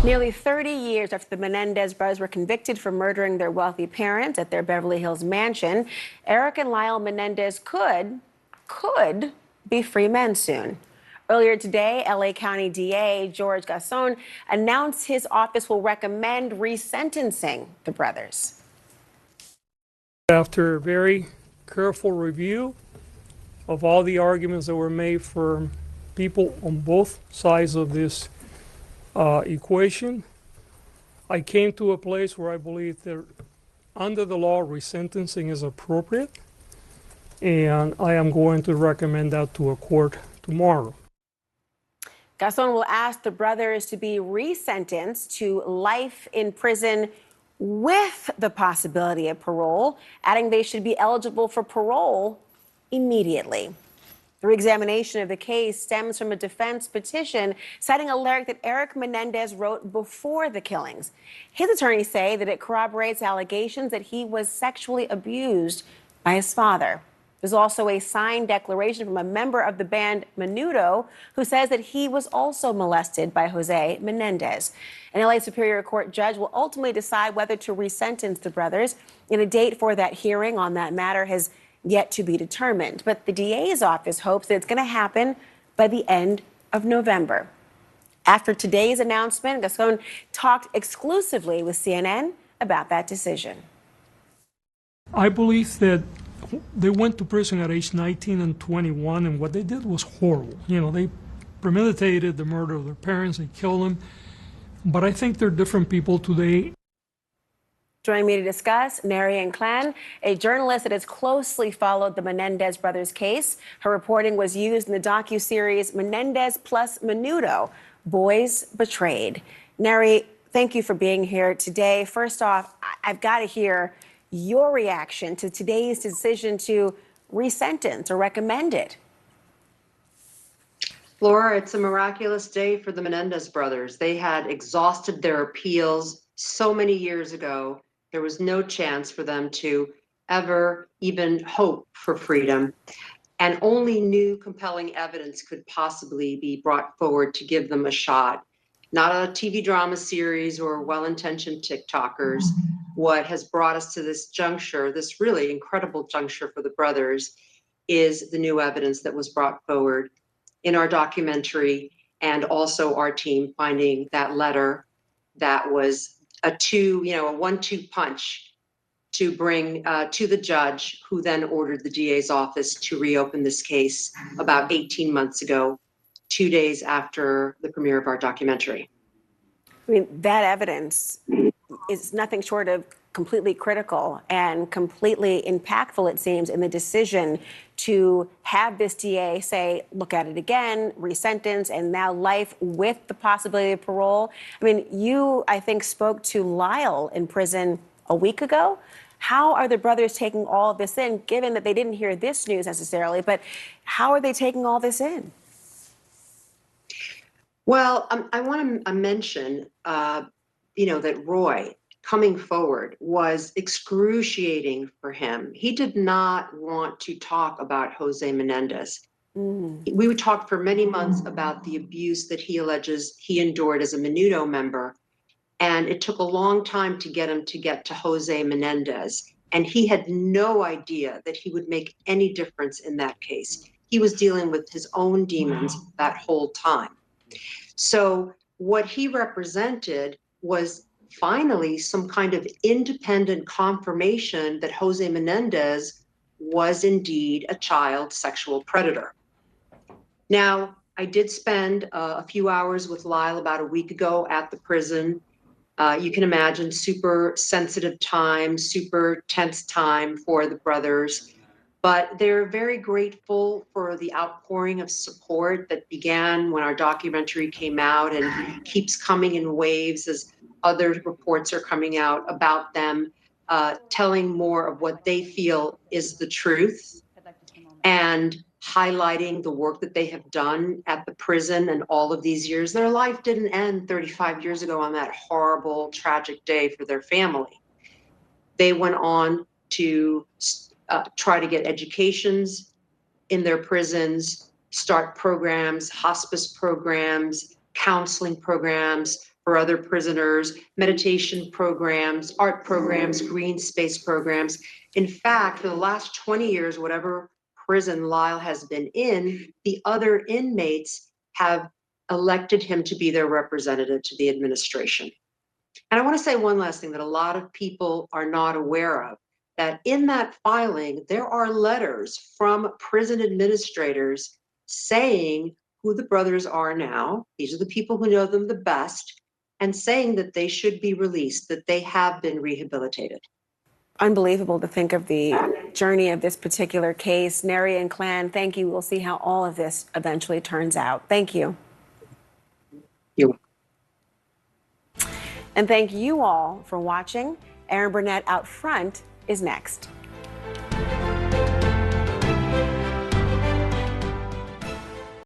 Nearly 30 years after the Menendez brothers were convicted for murdering their wealthy parents at their Beverly Hills mansion, Eric and Lyle Menendez could be free men soon. Earlier today, LA County DA George Gascon announced his office will recommend resentencing the brothers. After a very careful review of all the arguments that were made for people on both sides of this equation, I came to a place where I believe that under the law, resentencing is appropriate, and I am going to recommend that to a court tomorrow. Gascon will ask the brothers to be resentenced to life in prison with the possibility of parole, adding they should be eligible for parole immediately. The reexamination of the case stems from a defense petition citing a letter that Eric Menendez wrote before the killings. His attorneys say that it corroborates allegations that he was sexually abused by his father. There's also a signed declaration from a member of the band Menudo who says that he was also molested by Jose Menendez. An LA Superior Court judge will ultimately decide whether to resentence the brothers, and a date for that hearing on that matter has yet to be determined. But the DA's office hopes that it's going to happen by the end of November. After today's announcement, Gascon talked exclusively with CNN about that decision. I believe that they went to prison at age 19 and 21, and what they did was horrible. You know, they premeditated the murder of their parents, they killed them. But I think they're different people today. Joining me to discuss, Marian Clan, a journalist that has closely followed the Menendez brothers case. Her reporting was used in the docuseries Menendez plus Menudo, Boys Betrayed. Neri, thank you for being here today. First off, I've got to hear your reaction to today's decision to resentence or recommend it. Laura, it's a miraculous day for the Menendez brothers. They had exhausted their appeals so many years ago. There was no chance for them to ever even hope for freedom. And only new compelling evidence could possibly be brought forward to give them a shot. Not a TV drama series or well-intentioned TikTokers. What has brought us to this juncture, this really incredible juncture for the brothers, is the new evidence that was brought forward in our documentary, and also our team finding that letter that was a 1-2 punch to bring to the judge, who then ordered the DA's office to reopen this case about 18 months ago, 2 days after the premiere of our documentary. I mean, that evidence is nothing short of completely critical and completely impactful, it seems, in the decision to have this DA say, look at it again, resentence, and now life with the possibility of parole. I mean, you, I think, spoke to Lyle in prison a week ago. How are the brothers taking all of this in, given that they didn't hear this news necessarily, but how are they taking all this in? Well, I want to mention, that Roy coming forward was excruciating for him. He did not want to talk about Jose Menendez. We would talk for many months about the abuse that he alleges he endured as a Menudo member. And it took a long time to get him to get to Jose Menendez. And he had no idea that he would make any difference in that case. He was dealing with his own demons that whole time. So what he represented was finally some kind of independent confirmation that Jose Menendez was indeed a child sexual predator. Now, I did spend a few hours with Lyle about a week ago at the prison. You can imagine, super sensitive time, super tense time for the brothers. But they're very grateful for the outpouring of support that began when our documentary came out and keeps coming in waves as other reports are coming out about them, telling more of what they feel is the truth and highlighting the work that they have done at the prison and all of these years. Their life didn't end 35 years ago on that horrible, tragic day for their family. They went on to try to get educations in their prisons, start programs, hospice programs, counseling programs for other prisoners, meditation programs, art programs, green space programs. In fact, for the last 20 years, whatever prison Lyle has been in, the other inmates have elected him to be their representative to the administration. And I want to say one last thing that a lot of people are not aware of, that in that filing, there are letters from prison administrators saying who the brothers are now. These are the people who know them the best, and saying that they should be released, that they have been rehabilitated. Unbelievable to think of the journey of this particular case. Neri and Clan, thank you. We'll see how all of this eventually turns out. Thank you. You. And thank you all for watching. Aaron Burnett Out Front is next.